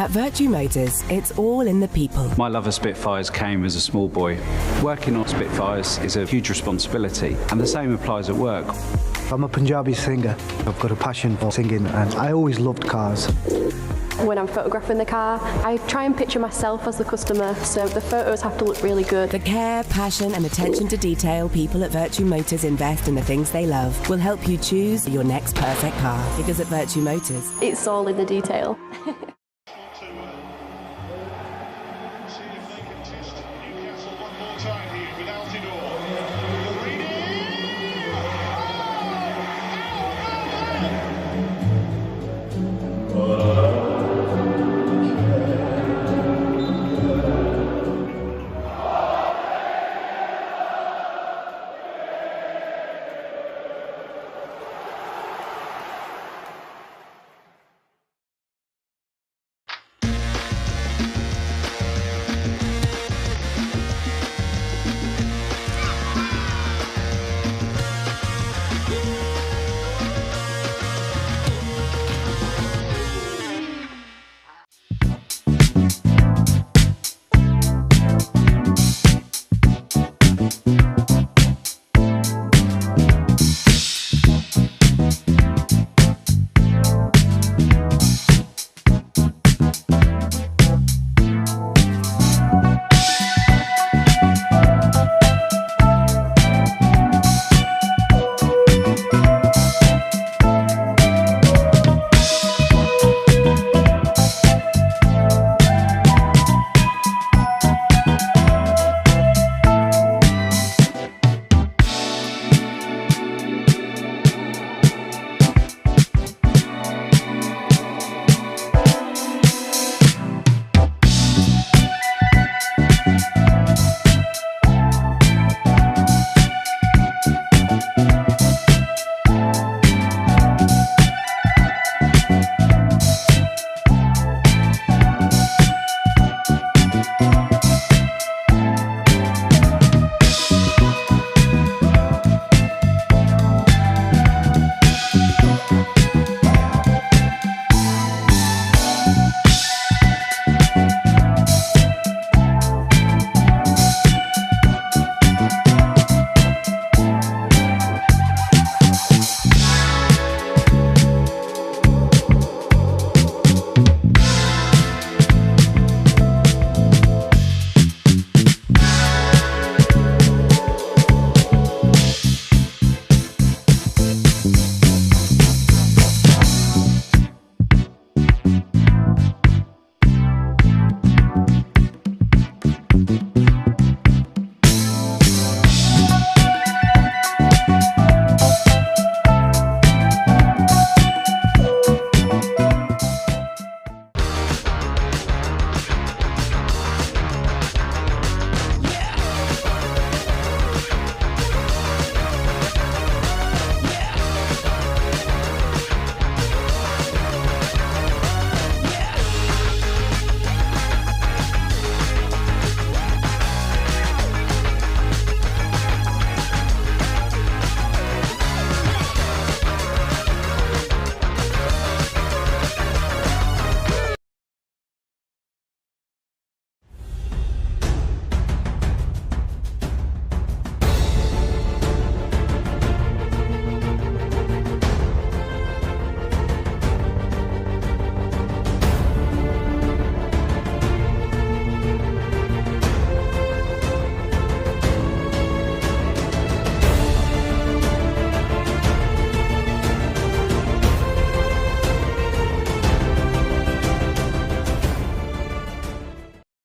At Virtue Motors, it's all in the people. My love of Spitfires came as a small boy. Working on Spitfires is a huge responsibility, and the same applies at work. I'm a Punjabi singer. I've got a passion for singing, and I always loved cars. When I'm photographing the car, I try and picture myself as the customer, so the photos have to look really good. The care, passion and attention to detail people at Virtue Motors invest in the things they love will help you choose your next perfect car. Because at Virtue Motors, it's all in the detail.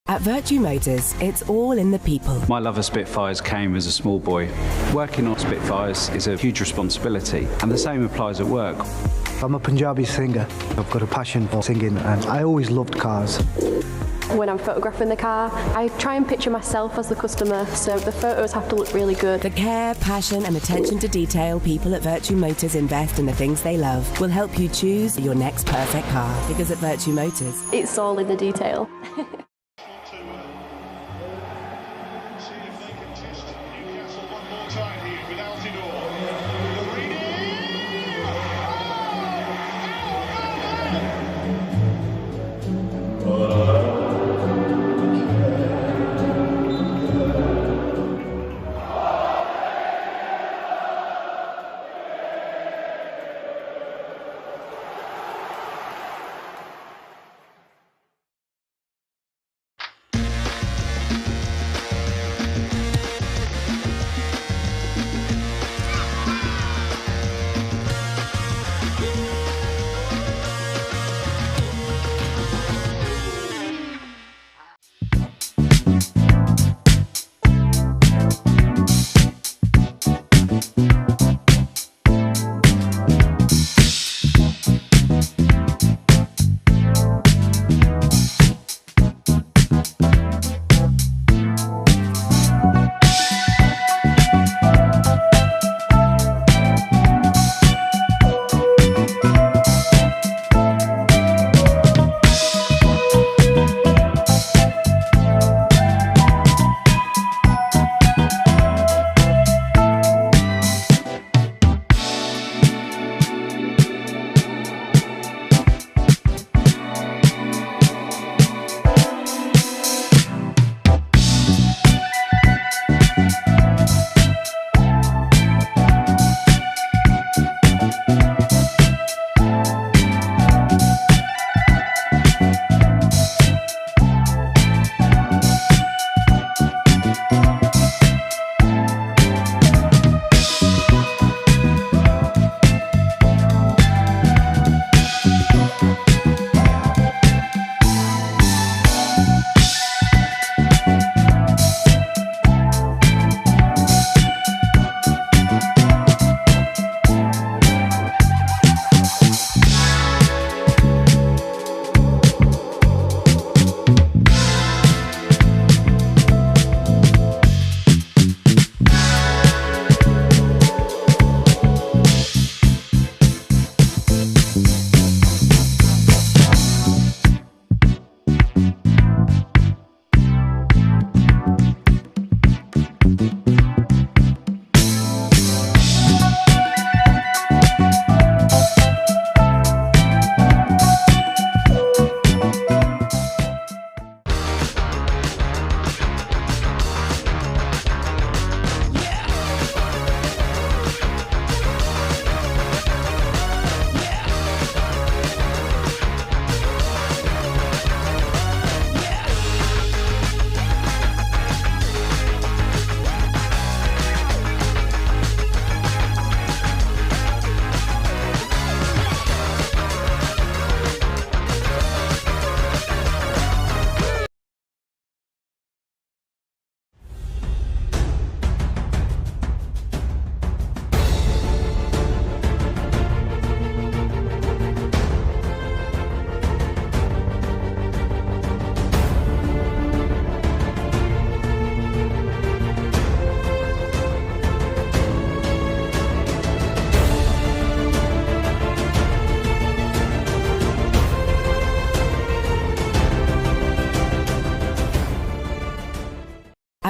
At Virtue Motors, it's all in the people. My love of Spitfires came as a small boy. Working on Spitfires is a huge responsibility, and the same applies at work. I'm a Punjabi singer. I've got a passion for singing, and I always loved cars. When I'm photographing the car, I try and picture myself as the customer, so the photos have to look really good. The care, passion and attention to detail people at Virtue Motors invest in the things they love will help you choose your next perfect car. Because at Virtue Motors, it's all in the detail. Oh!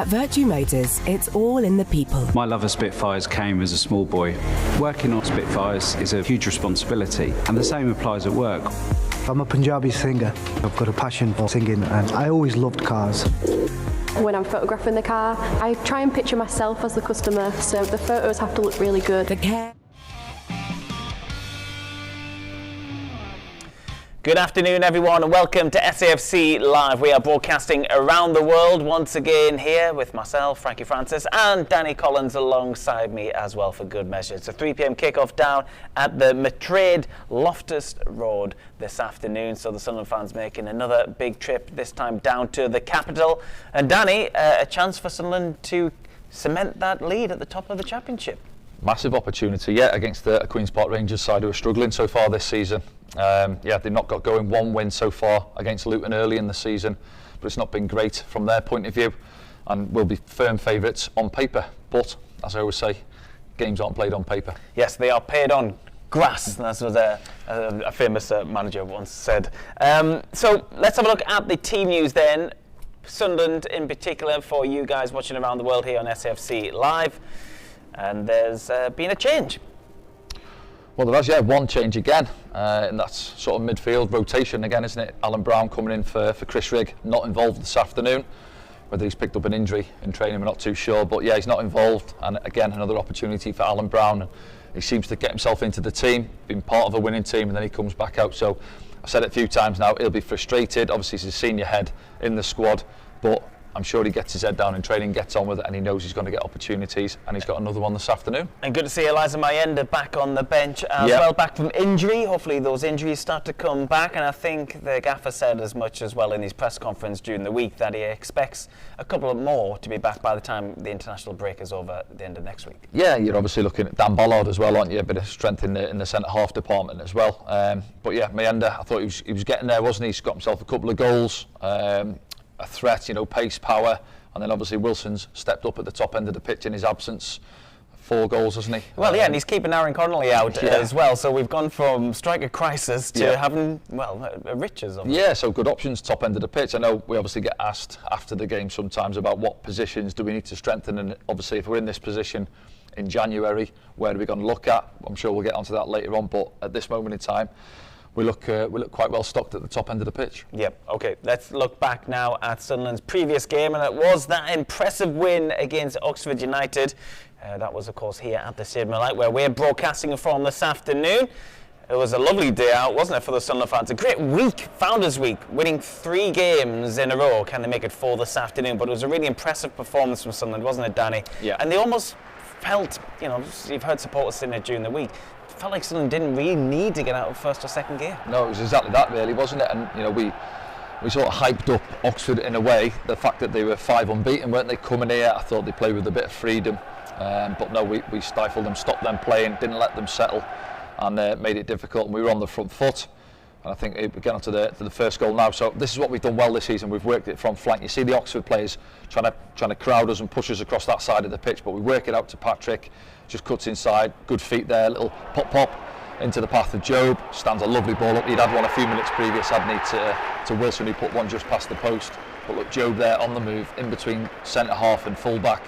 At Virtue Motors, it's all in the people. My love of Spitfires came as a small boy. Working on Spitfires is a huge responsibility, and the same applies at work. I'm a Punjabi singer. I've got a passion for singing and I always loved cars. When I'm photographing the car, I try and picture myself as the customer, so the photos have to look really good. The care. Good afternoon, everyone, and welcome to SAFC Live. We are broadcasting around the world once again here with myself, Frankie Francis, and Danny Collins alongside me as well for good measure. It's a 3 p.m. kickoff down at the Madrid Loftus Road this afternoon. So the Sunderland fans making another big trip, this time down to the capital. And Danny, a chance for Sunderland to cement that lead at the top of the Championship. Massive opportunity, against the Queen's Park Rangers side who are struggling so far this season. They've not got going. One win so far against Luton early in the season, but it's not been great from their point of view, and will be firm favourites on paper. But as I always say, games aren't played on paper. Yes, they are played on grass. That's what a famous manager once said. So let's have a look at the team news then. Sunderland in particular for you guys watching around the world here on SAFC Live. And there's been a change. Well, there has, one change again, and that's sort of midfield rotation again, isn't it? Alan Brown coming in for Chris Rigg, not involved this afternoon. Whether he's picked up an injury in training, we're not too sure, but he's not involved. And again, another opportunity for Alan Brown. He seems to get himself into the team, been part of a winning team, and then he comes back out. So I've said it a few times now, he'll be frustrated. Obviously, he's a senior head in the squad, but I'm sure he gets his head down in training, gets on with it, and he knows he's going to get opportunities, and he's got another one this afternoon. And good to see Eliza Mayenda back on the bench as well, back from injury. Hopefully those injuries start to come back, and I think the gaffer said as much as well in his press conference during the week that he expects a couple of more to be back by the time the international break is over at the end of next week. Yeah, you're obviously looking at Dan Ballard as well, aren't you? A bit of strength in the centre-half department as well. But Mayenda, I thought he was getting there, wasn't he? He's got himself a couple of goals. A threat, pace, power, and then obviously Wilson's stepped up at the top end of the pitch in his absence. 4 goals, hasn't he? Well, and he's keeping Aaron Connolly out as well, so we've gone from striker crisis to having, riches of it. Yeah, so good options top end of the pitch. I know we obviously get asked after the game sometimes about what positions do we need to strengthen, and obviously if we're in this position in January, where are we going to look at? I'm sure we'll get onto that later on, but at this moment in time, we look quite well stocked at the top end of the pitch. Yep, okay, let's look back now at Sunderland's previous game, and it was that impressive win against Oxford United. That was, of course, here at the Stadium of Light, where we're broadcasting from this afternoon. It was a lovely day out, wasn't it, for the Sunderland fans? A great week, Founders Week, winning 3 games in a row. Can they make it 4 this afternoon? But it was a really impressive performance from Sunderland, wasn't it, Danny? Yeah. And they almost felt, you've heard supporters saying it during the week, felt like Sunderland didn't really need to get out of first or second gear. No, it was exactly that really, wasn't it? And we sort of hyped up Oxford in a way, the fact that they were 5 unbeaten, weren't they, coming here? I thought they played with a bit of freedom, but no, we stifled them, stopped them playing, didn't let them settle, and made it difficult, and we were on the front foot. And I think we get on to the first goal now. So this is what we've done well this season. We've worked it from flank. You see the Oxford players trying to crowd us and push us across that side of the pitch, but we work it out to Patrick. Just cuts inside, good feet there, little pop into the path of Job, stands a lovely ball up. He'd had one a few minutes previous, hadn't he, to Wilson, who put one just past the post. But look, Job there on the move, in between centre half and full back.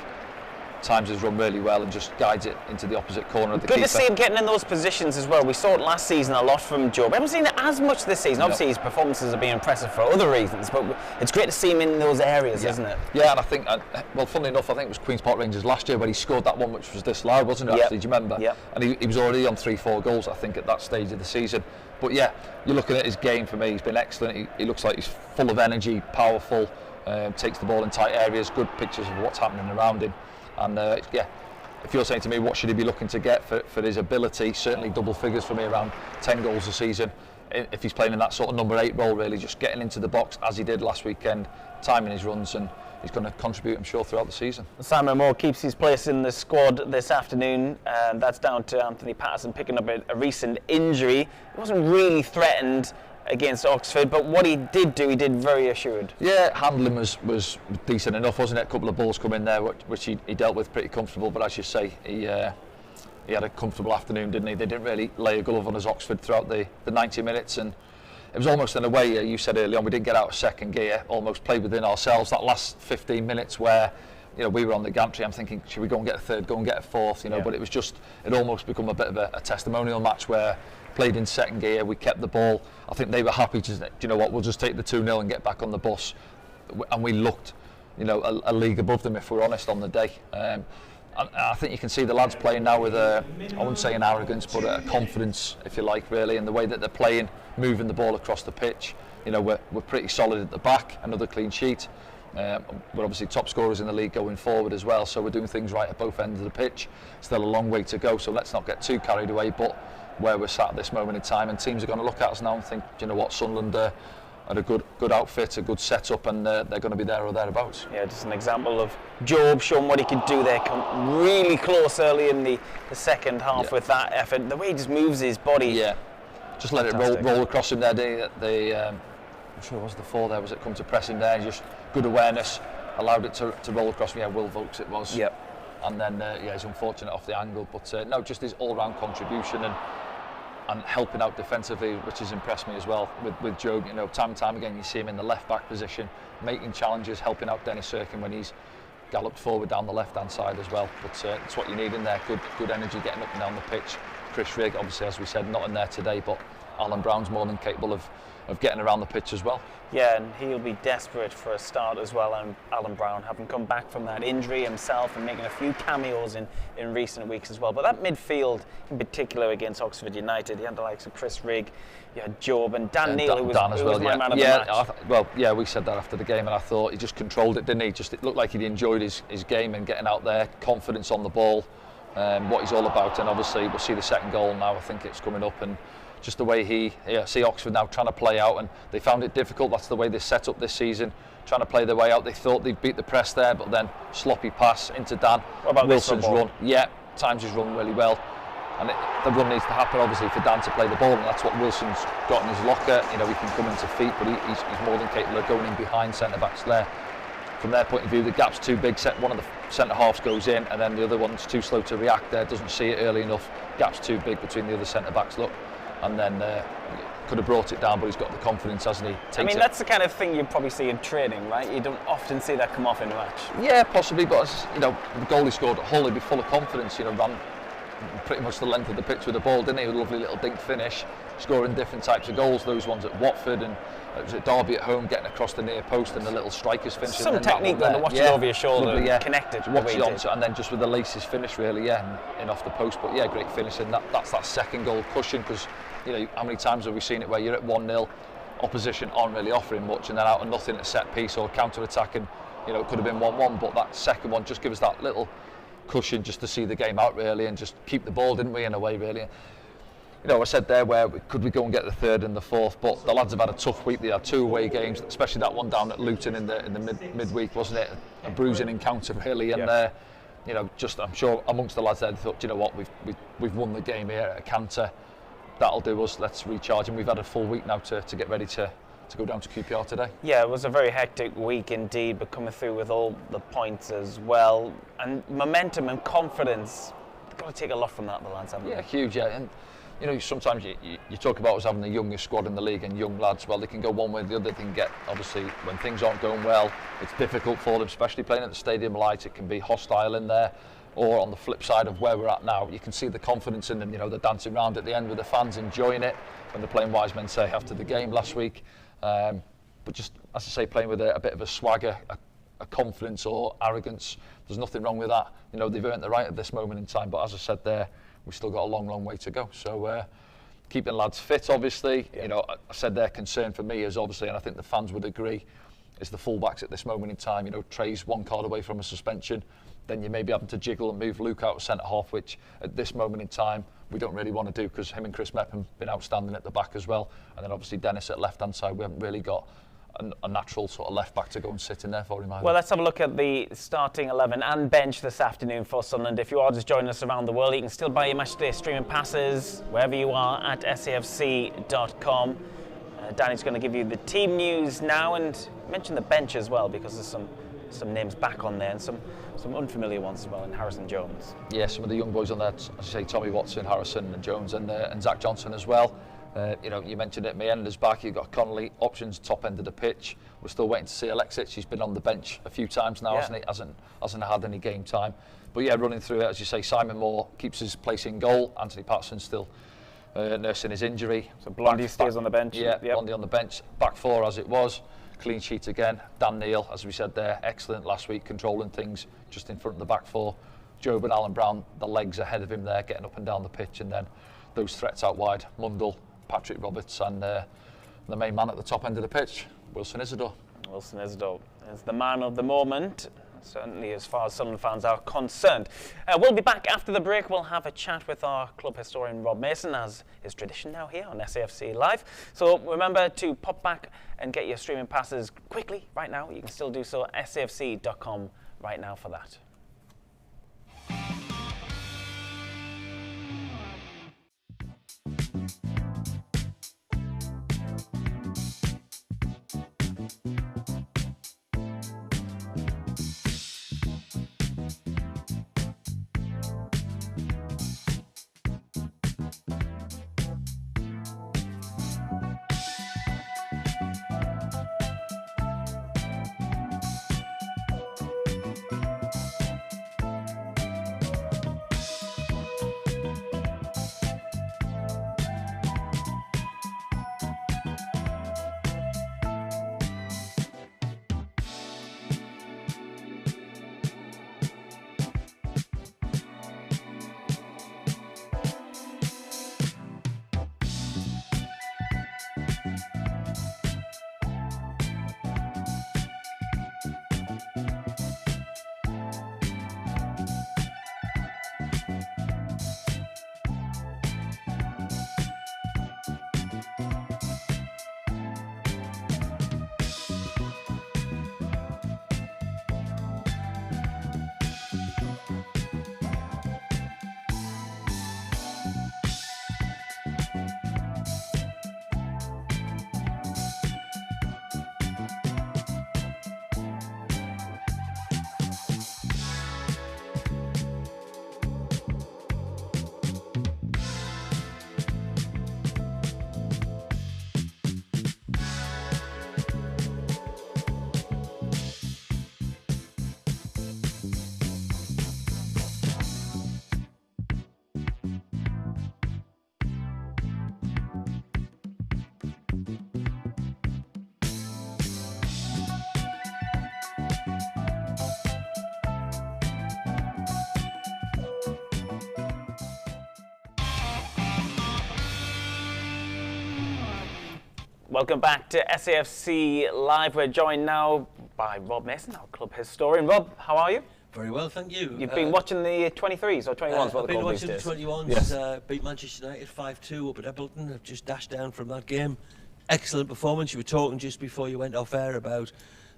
Times his run really well and just guides it into the opposite corner of the keeper. Good to see him getting in those positions as well. We saw it last season a lot from Job. I haven't seen it as much this season. Obviously his performances have been impressive for other reasons, but it's great to see him in those areas, isn't it? Yeah, and I think, funnily enough, I think it was Queen's Park Rangers last year where he scored that one which was this loud, wasn't it, actually, do you remember? Yep. And he was already on 3-4 goals, I think, at that stage of the season. But yeah, you're looking at his game for me, he's been excellent. He looks like he's full of energy, powerful, takes the ball in tight areas, good pictures of what's happening around him. And if you're saying to me what should he be looking to get for his ability, certainly double figures for me, around 10 goals a season. If he's playing in that sort of number 8 role, really, just getting into the box as he did last weekend, timing his runs, and he's going to contribute, I'm sure, throughout the season. Simon Moore keeps his place in the squad this afternoon, and that's down to Anthony Patterson picking up a recent injury. He wasn't really threatened against Oxford, but what he did do, he did very assured. Yeah, handling was decent enough, wasn't it? A couple of balls come in there which he dealt with pretty comfortable, but as you say, he had a comfortable afternoon, didn't he? They didn't really lay a glove on us, Oxford, throughout the 90 minutes, and it was almost in a way, you said earlier on, we didn't get out of second gear, almost played within ourselves. That last 15 minutes where you know, we were on the gantry. I'm thinking, should we go and get a third, go and get a fourth, you know? But it was just, it almost become a bit of a testimonial match where played in second gear, we kept the ball. I think they were happy to, do you know what, we'll just take the 2-0 and get back on the bus. And we looked, you know, a league above them, if we're honest, on the day. And I think you can see the lads playing now with I wouldn't say an arrogance, but a confidence, if you like, really, in the way that they're playing, moving the ball across the pitch. You know, we're pretty solid at the back, another clean sheet. We're obviously top scorers in the league going forward as well, so we're doing things right at both ends of the pitch. Still a long way to go, so let's not get too carried away, but where we're sat at this moment in time, and teams are going to look at us now and think, do you know what, Sunderland had a good outfit, a good setup, and they're going to be there or thereabouts. Yeah, just an example of Job showing what he could do there, come really close early in the second half with that effort. The way he just moves his body. Yeah, just let it roll across him there. I'm sure it was the 4 there, was it come to press him there, just good awareness, allowed it to roll across me. Yeah, Will Vokes it was. Yep. And then, he's unfortunate off the angle, but no, just his all-round contribution and helping out defensively, which has impressed me as well with Job. You know, time and time again, you see him in the left-back position, making challenges, helping out Dennis Sirkin when he's galloped forward down the left-hand side as well. But it's what you need in there, good energy getting up and down the pitch. Chris Rigg, obviously, as we said, not in there today, but Alan Brown's more than capable of getting around the pitch as well. Yeah, and he'll be desperate for a start as well. And Alan Brown, having come back from that injury himself and making a few cameos in recent weeks as well. But that midfield in particular against Oxford United, you had the likes of Chris Rigg, you had Job and Dan Neil, who was my man of the match. We said that after the game, and I thought he just controlled it, didn't he? It looked like he enjoyed his game and getting out there, confidence on the ball, what he's all about. And obviously we'll see the second goal now. I think it's coming up, and just the way see Oxford now trying to play out, and they found it difficult. That's the way they set up this season, trying to play their way out. They thought they'd beat the press there, but then sloppy pass into Dan. What about Wilson's run? Yeah, times his run really well, and the run needs to happen obviously for Dan to play the ball, and that's what Wilson's got in his locker. You know, he can come into feet, but he's more than capable of going in behind centre backs there. From their point of view, the gap's too big. One of the centre halves goes in, and then the other one's too slow to react there, doesn't see it early enough. Gap's too big between the other centre backs. Look. And then could have brought it down, but he's got the confidence, hasn't he? That's the kind of thing you probably see in training, right? You don't often see that come off in a match. Yeah, possibly, but you know, the goal he scored at Hull, he'd be full of confidence. You know, ran pretty much the length of the pitch with the ball, didn't he? With a lovely little dink finish, scoring different types of goals. Those ones at Watford and it was at Derby at home, getting across the near post and the little strikers finish. Some technique there, to watch it over your shoulder, lovely, connected. Watch it on, and then just with the laces finish, really, and off the post. But yeah, great finish, and that's that second goal cushion, because you know, how many times have we seen it where you're at 1-0, opposition aren't really offering much, and then out of nothing at set piece or counter attack, and you know, it could have been 1-1, but that second one just gives us that little cushion just to see the game out, really, and just keep the ball, didn't we, in a way, really. You know, I said there, where could we go and get the third and the fourth, but the lads have had a tough week. They had 2 away games, especially that one down at Luton in the midweek, wasn't it? A bruising encounter, really, and you know, just I'm sure amongst the lads there, they thought, you know what, we've won the game here at a canter. That'll do us, let's recharge, and we've had a full week now to get ready to go down to QPR today. Yeah, it was a very hectic week indeed, but coming through with all the points as well, and momentum and confidence. They've got to take a lot from that, the lads, haven't they? Yeah, huge, yeah. And you know, sometimes you talk about us having the youngest squad in the league and young lads. Well, they can go one way or the other. They can get, obviously, when things aren't going well, it's difficult for them, especially playing at the Stadium Lights. It can be hostile in there. Or on the flip side of where we're at now, you can see the confidence in them. You know, they're dancing around at the end with the fans, enjoying it. When they're playing Wise Men Say after the game last week. But just, as I say, playing with a bit of a swagger, a confidence or arrogance. There's nothing wrong with that. You know, they've earned the right at this moment in time. But as I said there, we've still got a long, long way to go. So keeping lads fit, obviously. You know, I said their concern for me is obviously, and I think the fans would agree, is the fullbacks at this moment in time. You know, Trey's 1 card away from a suspension. Then you may be having to jiggle and move Luke out centre half, which at this moment in time we don't really want to do, because him and Chris Mepham have been outstanding at the back as well. And then obviously Dennis at left hand side, we haven't really got a natural sort of left back to go and sit in there for him either. Well, let's have a look at the starting 11 and bench this afternoon for Sunderland. If you are just joining us around the world, you can still buy your matchday streaming passes wherever you are at safc.com. Danny's going to give you the team news now, and mention the bench as well, because there's some names back on there and some unfamiliar ones as well, in Harrison Jones. Yeah, some of the young boys on there, as I say, Tommy Watson, Harrison and Jones, and Zach Johnson as well. You mentioned it, Meyender's back, you've got Connolly, options top end of the pitch. We're still waiting to see Alexic. He's been on the bench a few times now, hasn't he? Hasn't had any game time. But yeah, running through it, as you say, Simon Moore keeps his place in goal. Anthony Patterson's still nursing his injury. So Blondie stays on the bench. Yeah, Blondie on the bench. Back four as it was. Clean sheet again. Dan Neil, as we said there, excellent last week, controlling things just in front of the back four. Job and Alan Brown, the legs ahead of him there, getting up and down the pitch, and then those threats out wide, Mundell, Patrick Roberts, and the main man at the top end of the pitch, Wilson Isidore. Wilson Isidore is the man of the moment, certainly as far as Sunderland fans are concerned. We'll be back after the break. We'll have a chat with our club historian Rob Mason, as is tradition now here on SAFC Live. So remember to pop back and get your streaming passes quickly right now. You can still do so at safc.com right now for that. Welcome back to SAFC Live. We're joined now by Rob Mason, our club historian. Rob, how are you? Very well, thank you. You've been watching the 23s or 21s, what I've they're been called these watching days. the 21s, Yes. beat Manchester United 5-2 up at Ebleton. I've just dashed down from that game. Excellent performance. You were talking just before you went off air about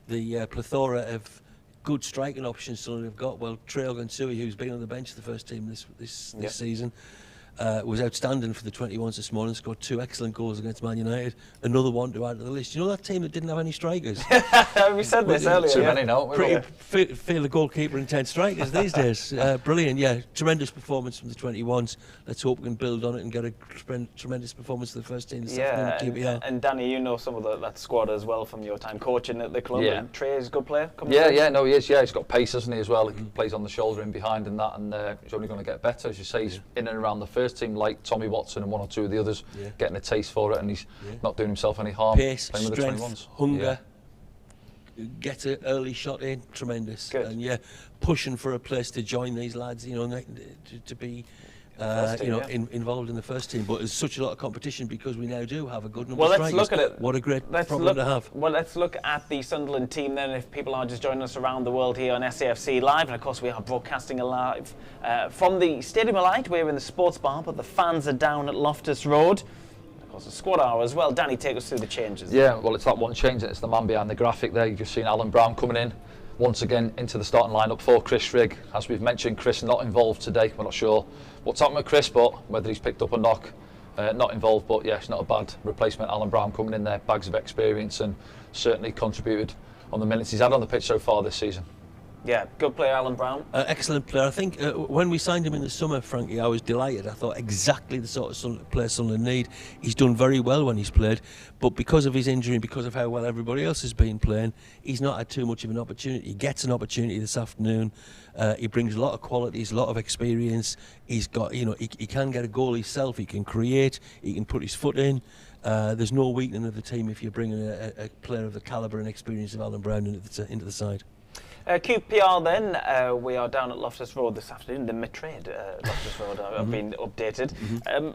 the plethora of good striking options Sunderland have got. Well, Trail and Sui, who's been on the bench of the first team this season, was outstanding for the 21s this morning, scored 2 excellent goals against Man United. Another one to add to the list. You know that team that didn't have any strikers? We said this earlier. Too many now. Feel the goalkeeper and 10 strikers these days. Brilliant, yeah. Tremendous performance from the 21s. Let's hope we can build on it and get a tremendous performance for the first team this afternoon. And Danny, you know some of that squad as well from your time coaching at the club. Yeah. And Trey is a good player. He is. Yeah, he's got pace, hasn't he, as well? He plays on the shoulder in behind and that, and he's only going to get better. As you say, he's in and around the first team, like Tommy Watson and one or two of the others, getting a taste for it, and he's not doing himself any harm. Pace, playing with strength, the 21s. hunger, get an early shot in, tremendous. Good. And pushing for a place to join these lads, to be involved in the first team. But there's such a lot of competition because we now do have a good number of strikers. Let's look at it. What a great problem to have. Well, let's look at the Sunderland team then, if people are just joining us around the world here on SAFC Live. And of course, we are broadcasting live from the Stadium of Light. We're in the sports bar, but the fans are down at Loftus Road. Of course, the squad are as well. Danny, take us through the changes. Yeah, well, it's that one change, and it's the man behind the graphic there. You've just seen Alan Brown coming in once again into the starting lineup for Chris Frigg. As we've mentioned, Chris not involved today. We're not sure what's happened with Chris, but whether he's picked up a knock, not involved. But yeah, it's not a bad replacement. Alan Brown coming in there, bags of experience, and certainly contributed on the minutes he's had on the pitch so far this season. Yeah, good player, Alan Brown. Excellent player. I think when we signed him in the summer, Frankie, I was delighted. I thought exactly the sort of player Sunderland need. He's done very well when he's played, but because of his injury and because of how well everybody else has been playing, he's not had too much of an opportunity. He gets an opportunity this afternoon. He brings a lot of qualities, a lot of experience. He's got, he can get a goal himself. He can create. He can put his foot in. There's no weakening of the team if you're bringing a player of the calibre and experience of Alan Brown into the side. QPR then, we are down at Loftus Road this afternoon, the Madrid Loftus Road have been updated.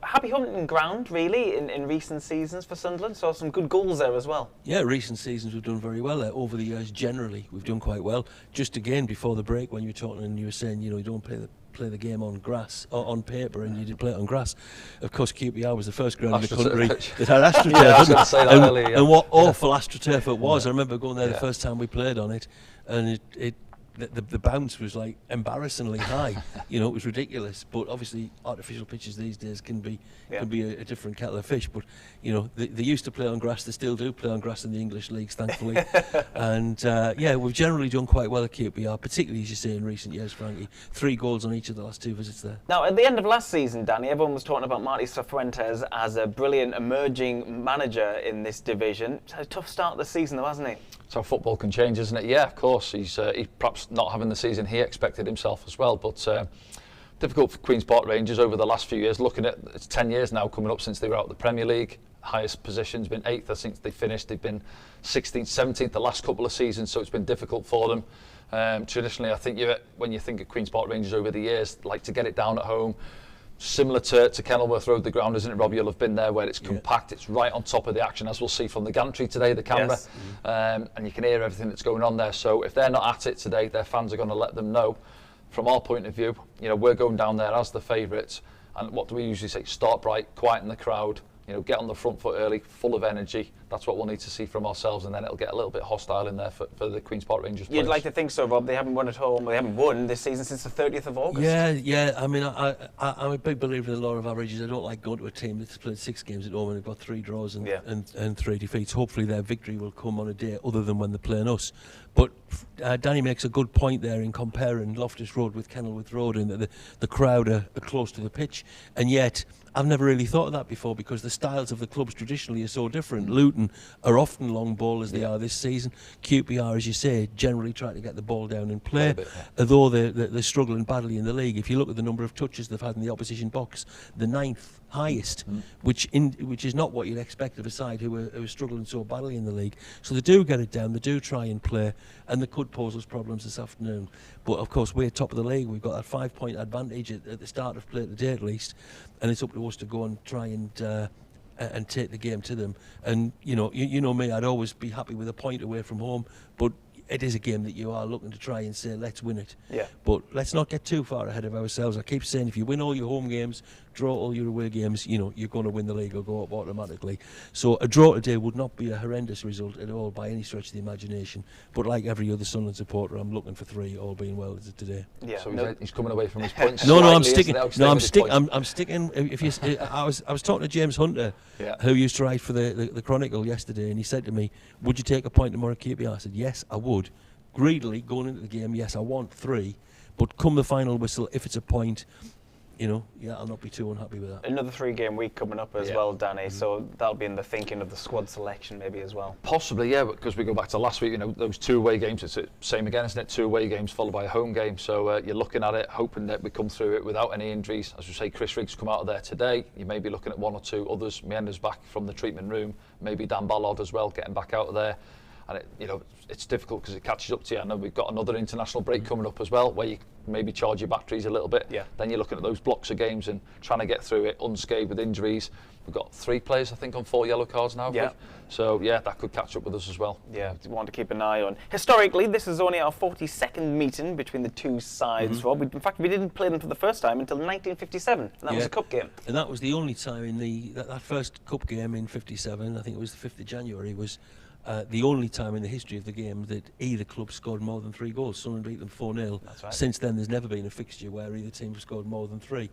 Happy hunting ground really in recent seasons for Sunderland, saw some good goals there as well. Yeah, recent seasons we've done very well there. Over the years generally we've done quite well. Just again before the break when you were talking and you were saying you don't play the game on grass or on paper and you didn't play it on grass. Of course QPR was the first ground in the country that had AstroTurf. Yeah, I was going to say that earlier, yeah. And what awful AstroTurf it was. I remember going there the first time we played on it, and the bounce was like embarrassingly high. It was ridiculous. But obviously artificial pitches these days can be a different kettle of fish. But they used to play on grass. They still do play on grass in the English leagues, thankfully. And we've generally done quite well at QPR, particularly as you say in recent years, Frankie. 3 goals on each of the last 2 visits there. Now at the end of last season, Danny, everyone was talking about Marty Cifuentes as a brilliant emerging manager in this division. It's had a tough start of the season though, hasn't he? That's how football can change, isn't it? Yeah, of course. He's perhaps not having the season he expected himself as well, but difficult for Queen's Park Rangers over the last few years. Looking at it's 10 years now coming up since they were out of the Premier League. Highest position's been 8th, I think they finished. They've been 16th, 17th the last couple of seasons, so it's been difficult for them. Traditionally, I think when you think of Queen's Park Rangers over the years, like to get it down at home. Similar to Kenilworth Road, the ground, isn't it, Rob? You'll have been there where it's compact, it's right on top of the action, as we'll see from the gantry today, the camera, and you can hear everything that's going on there. So if they're not at it today, their fans are going to let them know. From our point of view, we're going down there as the favourites, and what do we usually say? Start bright, quieten the crowd, get on the front foot early, full of energy. That's what we'll need to see from ourselves, and then it'll get a little bit hostile in there for the Queen's Park Rangers players. You'd like to think so, Rob. They haven't won at home. They haven't won this season since the 30th of August. Yeah. I mean, I'm a big believer in the law of averages. I don't like going to a team that's played 6 games at home and they've got 3 draws and 3 defeats. Hopefully their victory will come on a day other than when they're playing us. But Danny makes a good point there in comparing Loftus Road with Kenilworth Road, in that the crowd are close to the pitch, and yet I've never really thought of that before because the styles of the clubs traditionally are so different. Luton are often long ball as they are this season. QPR, as you say, generally try to get the ball down and play, although they're struggling badly in the league. If you look at the number of touches they've had in the opposition box, the 9th highest, which is not what you'd expect of a side who are struggling so badly in the league. So they do get it down, they do try and play, and they could pose us problems this afternoon. But of course we're top of the league. We've got that 5-point advantage at the start of play today at least, and it's up to us to go and try and take the game to them. And you know me, I'd always be happy with a point away from home, but it is a game that you are looking to try and say, let's win it. Yeah. But let's not get too far ahead of ourselves. I keep saying, if you win all your home games, draw all your away games, you're going to win the league or go up automatically. So a draw today would not be a horrendous result at all by any stretch of the imagination. But like every other Sunderland supporter, I'm looking for 3, all being well today. Yeah. So he's coming away from his points. No, I'm sticking. No, I'm sticking. If you, I was talking to James Hunter, who used to write for the Chronicle yesterday, and he said to me, "Would you take a point tomorrow at QPR?" I said, "Yes, I would." Greedily going into the game, yes, I want 3, but come the final whistle, if it's a point, I'll not be too unhappy with that. Another 3-game week coming up as well, Danny, so that'll be in the thinking of the squad selection maybe as well. Possibly, yeah, because we go back to last week, those 2 away games, it's the same again, isn't it? 2 away games followed by a home game, so you're looking at it, hoping that we come through it without any injuries. As we say, Chris Riggs come out of there today. You may be looking at 1 or 2 others. Meander's back from the treatment room, maybe Dan Ballard as well, getting back out of there. And it's difficult because it catches up to you. I know we've got another international break coming up as well, where you maybe charge your batteries a little bit. Yeah. Then you're looking at those blocks of games and trying to get through it unscathed with injuries. We've got 3 players, I think, on 4 yellow cards now. Yeah. So that could catch up with us as well. Yeah, we want to keep an eye on. Historically, this is only our 42nd meeting between the 2 sides, Rob. In fact, we didn't play them for the first time until 1957, and that was a cup game. And that was the only time in that first cup game in '57. I think it was the 5th of January. Was the only time in the history of the game that either club scored more than 3 goals. Sunderland beat them 4-0. That's right. Since then, there's never been a fixture where either team has scored more than 3.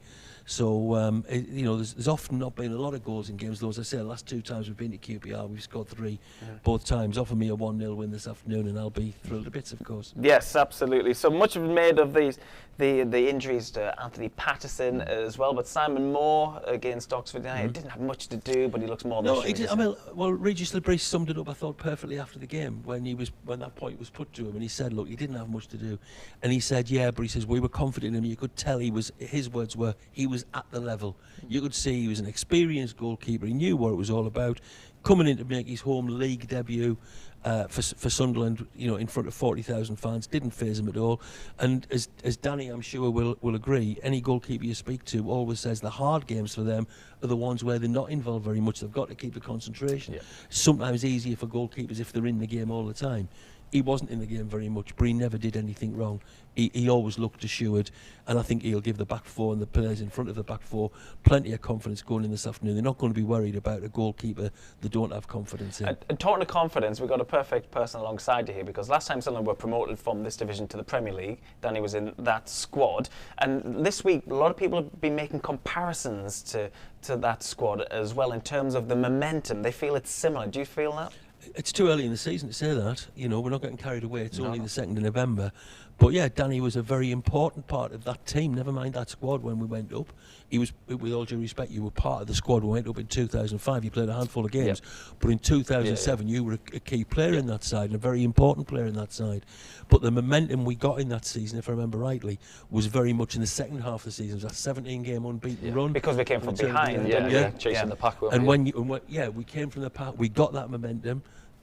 So, there's often not been a lot of goals in games. Though, as I say, the last 2 times we've been to QPR, we've scored 3 both times. Offer me a 1-0 win this afternoon and I'll be thrilled to bits, of course. Yes, absolutely. So much of made of the injuries to Anthony Patterson as well, but Simon Moore against Oxford United didn't have much to do, but he looks more than he did. I mean, well, Regis Labrie summed it up, I thought, perfectly after the game when that point was put to him, and he said, look, he didn't have much to do, and he said, yeah, but he says we were confident in him. You could tell his words were, he was at the level. You could see he was an experienced goalkeeper. He knew what it was all about. Coming in to make his home league debut for Sunderland, in front of 40,000 fans, didn't faze him at all. And as Danny, I'm sure, will agree, any goalkeeper you speak to always says the hard games for them are the ones where they're not involved very much. They've got to keep the concentration. Yeah. Sometimes easier for goalkeepers if they're in the game all the time. He wasn't in the game very much, but he never did anything wrong. He always looked assured, and I think he'll give the back four and the players in front of the back four plenty of confidence going in this afternoon. They're not going to be worried about a goalkeeper they don't have confidence in. And talking of confidence, we've got a perfect person alongside you here, because last time Sunderland were promoted from this division to the Premier League, Danny was in that squad, and this week a lot of people have been making comparisons to that squad as well in terms of the momentum. They feel it's similar. Do you feel that? It's too early in the season to say that. We're not getting carried away. It's only the 2nd of November. But yeah, Danny was a very important part of that team, never mind that squad when we went up. He was, with all due respect, you were part of the squad when we went up in 2005. You played a handful of games. But in 2007, you were a key player in that side and a very important player in that side. But the momentum we got in that season, if I remember rightly, was very much in the second half of the season. It was that 17-game unbeaten run. Because we came from behind. Chasing the pack. And we came from the pack. We got that momentum.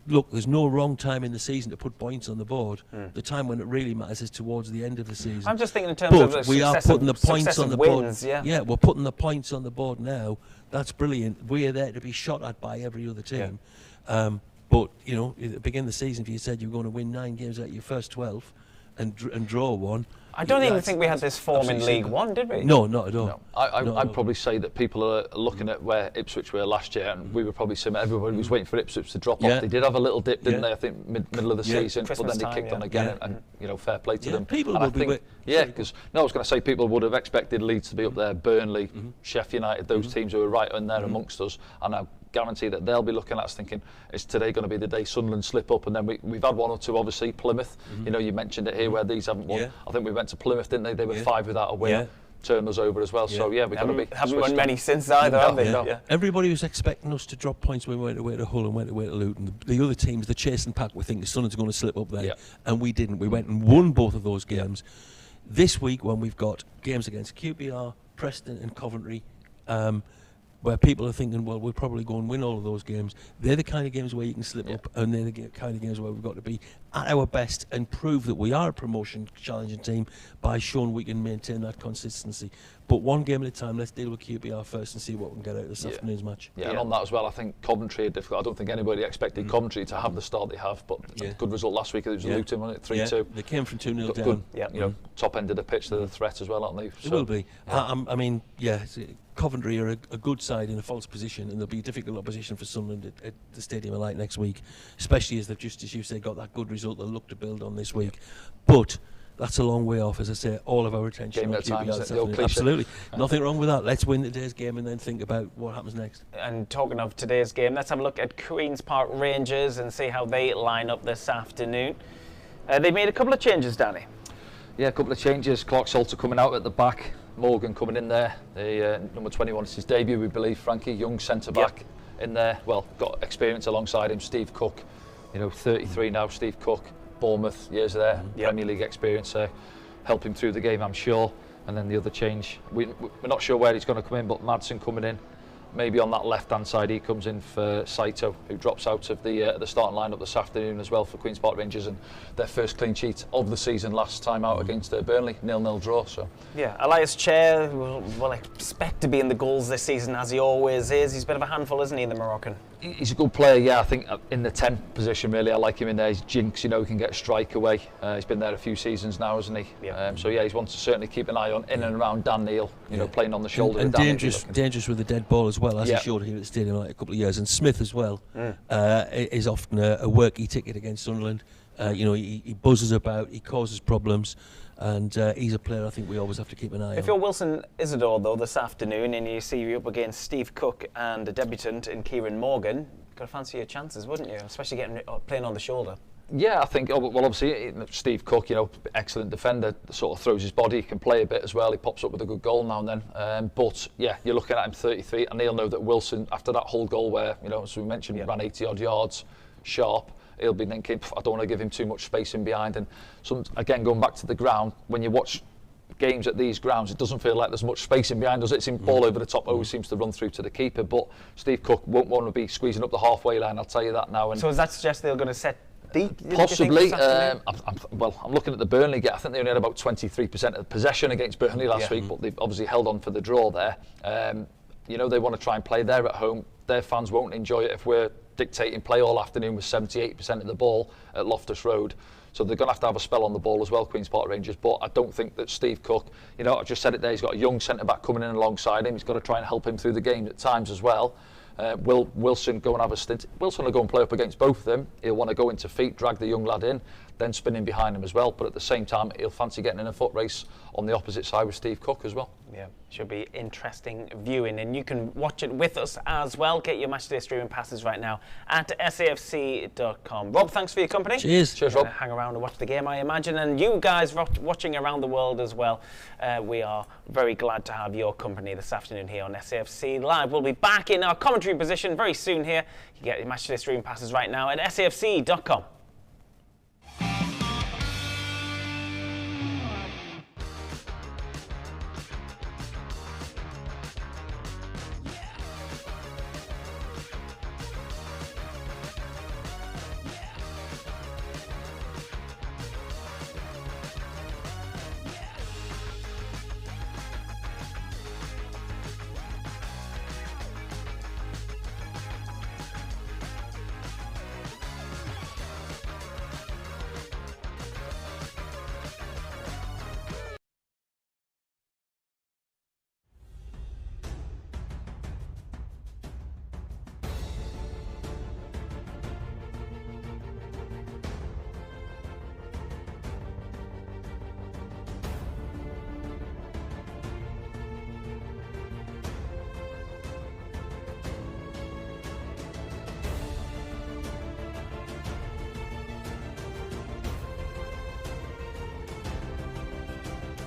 Look, there's no wrong time in the season to put points on the board. The time when it really matters is towards the end of the season. I'm just thinking in terms of the we are putting the points on the wins, board. Yeah, we're putting the points on the board now. That's brilliant. We're there to be shot at by every other team. But at the beginning of the season, if you said you were going to win 9 games out of your first 12 and draw 1. I don't even think we had this form in League One, did we? No, not at all. No. I'd probably say that people are looking at where Ipswich were last year, and we were probably similar. Everybody was waiting for Ipswich to drop off. They did have a little dip, didn't they? I think middle of the season, Christmas but then they kicked on again, and fair play to them. People and will be. Because I was going to say people would have expected Leeds to be up there, Burnley, Sheffield United, those teams who are right in there amongst us, and I guarantee that they'll be looking at us thinking, is today going to be the day Sunderland slip up? And then we've had 1 or 2, obviously, Plymouth. You mentioned it here where these haven't won. I think we went to Plymouth, didn't they? They were 5 without a win. Turned us over as well. So we've got to be. Haven't won many since either, have they? No. Everybody was expecting us to drop points when we went away to Hull and went away to Luton. The other teams, the chasing pack, were thinking Sunderland's going to slip up there, and we didn't. We went and won both of those games. This week, when we've got games against QPR, Preston, and Coventry, where people are thinking, well, we'll probably go and win all of those games. They're the kind of games where you can slip up, and they're the kind of games where we've got to be at our best and prove that we are a promotion challenging team by showing we can maintain that consistency. But one game at a time, let's deal with QPR first and see what we can get out of this afternoon's match. And on that as well, I think Coventry are difficult. I don't think anybody expected Coventry to have the start they have, but good result last week. It was Luton, wasn't it? 3-2. They came from 2-0 down. Good, top end of the pitch, they're the threat as well, aren't they? It will be. Coventry are a good side in a false position, and they'll be a difficult opposition for Sunderland at the Stadium of Light next week, especially as they've just, as you say, got that good result they'll look to build on this week. But that's a long way off, as I say. All of our attention game on at a time, QPR. the old cliche. Absolutely, nothing wrong with that. Let's win today's game and then think about what happens next. And talking of today's game, let's have a look at Queen's Park Rangers and see how they line up this afternoon. They made a couple of changes, Danny. Yeah, a couple of changes. Clark Salter coming out at the back, Morgan coming in there. The number 21 is his debut, we believe. Frankie, young centre back in there. Well, got experience alongside him. Steve Cook, 33 now. Steve Cook, Bournemouth, years there, Premier League experience there. Help him through the game, I'm sure. And then the other change, we're not sure where he's going to come in, but Madsen coming in. Maybe on that left-hand side, he comes in for Saito, who drops out of the starting lineup this afternoon as well for Queen's Park Rangers, and their first clean sheet of the season last time out against Burnley, 0-0 draw. So Elias Chair will expect to be in the goals this season as he always is. He's a bit of a handful, isn't he, the Moroccan? He's a good player, yeah. I think in the 10 position, really, I like him in there. He's jinx, you know, he can get a strike away. He's been there a few seasons now, hasn't he? Yeah. So yeah, he's one to certainly keep an eye on in and around Dan Neil, you know, playing on the shoulder. And of dangerous with the dead ball as well, as he showed here at the stadium like a couple of years. And Smith as well is often a worky ticket against Sunderland. You know, he buzzes about, he causes problems. And he's a player I think we always have to keep an eye on. If you're Wilson Isidore, though, this afternoon, and you see you're up against Steve Cook and a debutant in Kieran Morgan, you've got to fancy your chances, wouldn't you? Especially playing on the shoulder. Yeah, I think, well, obviously, Steve Cook, you know, excellent defender, sort of throws his body, he can play a bit as well, he pops up with a good goal now and then. But, yeah, you're looking at him 33, and he'll know that Wilson, after that whole goal where, you know, as we mentioned, ran 80-odd yards sharp, he'll be thinking, I don't want to give him too much space in behind. And again, going back to the ground, when you watch games at these grounds, it doesn't feel like there's much space in behind, does it? It's ball over the top, always seems to run through to the keeper. But Steve Cook won't want to be squeezing up the halfway line, I'll tell you that now. And so does that suggest they're going to set deep? Possibly. I'm looking at the Burnley game. I think they only had about 23% of possession against Burnley last week, but they've obviously held on for the draw there. You know, they want to try and play there at home. Their fans won't enjoy it if we're dictating play all afternoon with 78% of the ball at Loftus Road. So they're going to have a spell on the ball as well, Queen's Park Rangers. But I don't think that Steve Cook, you know, I just said it there, he's got a young centre-back coming in alongside him. He's got to try and help him through the game at times as well. Will Wilson go and have a stint? Wilson will go and play up against both of them. He'll want to go into feet, drag the young lad in, then spin in behind him as well. But at the same time, he'll fancy getting in a foot race on the opposite side with Steve Cook as well. Yeah, should be interesting viewing, and you can watch it with us as well. Get your matchday streaming passes right now at safc.com. Rob, thanks for your company. Cheers, Rob. Hang around and watch the game, I imagine, and you guys watching around the world as well. We are very glad to have your company this afternoon here on SAFC Live. We'll be back in our commentary position very soon here. You can get your matchday streaming passes right now at safc.com.